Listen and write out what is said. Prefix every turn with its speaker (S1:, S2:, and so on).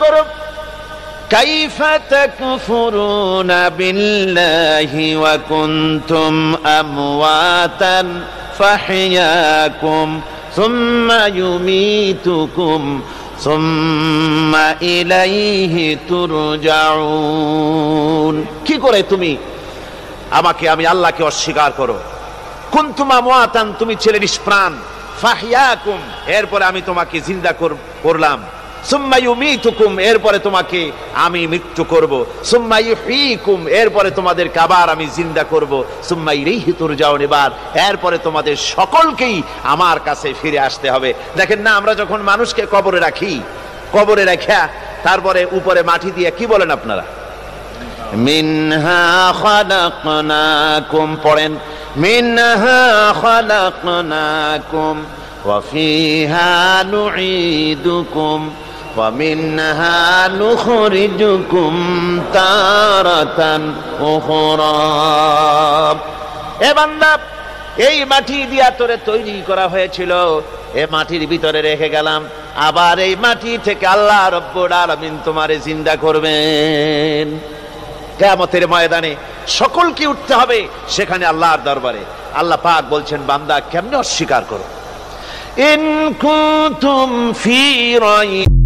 S1: করো। কাইফা তাকফুরুনা বিল্লাহি ওয়া কুনতুম আমওয়াতান ফাহইয়াকুম সুম্মা ইউমীতুকুম সুম্মা ইলাইহি তুরজাউন। কি করে তুমি আমাকে, আমি আল্লাহকে অস্বীকার করো? কুনতুম আমওয়াতান, তুমি ছিলে নিষ্প্রাণ, ফাহইয়াকুম, এরপরে আমি তোমাকে জিন্দা করলাম, সুম্মা ইউমীতুকুম, এরপরে তোমাকে আমি মৃত্যু করব, সুম্মা ইউহয়িকুম, এরপরে তোমাদেরকে আবার আমি জিন্দা করব, সুম্মা ইলাইহি তুরজাউন, এরপরে তোমাদের সকলকেই আমার কাছে ফিরে আসতে হবে। দেখেন না, আমরা যখন মানুষকে কবরে রাখি, কবরে রাখা তারপরে উপরে মাটি দিয়ে কি বলেন আপনারা? মিনহা খালাকনাকুম, পড়েন মিনহা খালাকনাকুম ওয়া ফিহা নুঈদুকুম ওয়া মিনহা নুখরিজুকুম তারাতান উখরা। এ বান্দা, এই মাটি দিয়া তোরে তৈরি করা হয়েছিল, এ মাটির ভিতরে রেখে গেলাম, আবার এই মাটি থেকে আল্লাহ রব্বুল আলামিন তোমারে জিন্দা করবেন। কিয়ামতের ময়দানে সকলকে উঠতে হবে সেখানে আল্লাহর দরবারে। আল্লাহ পাক বলছেন, বান্দা কেমনে অস্বীকার করো? ইন কুনতুম ফি রাইব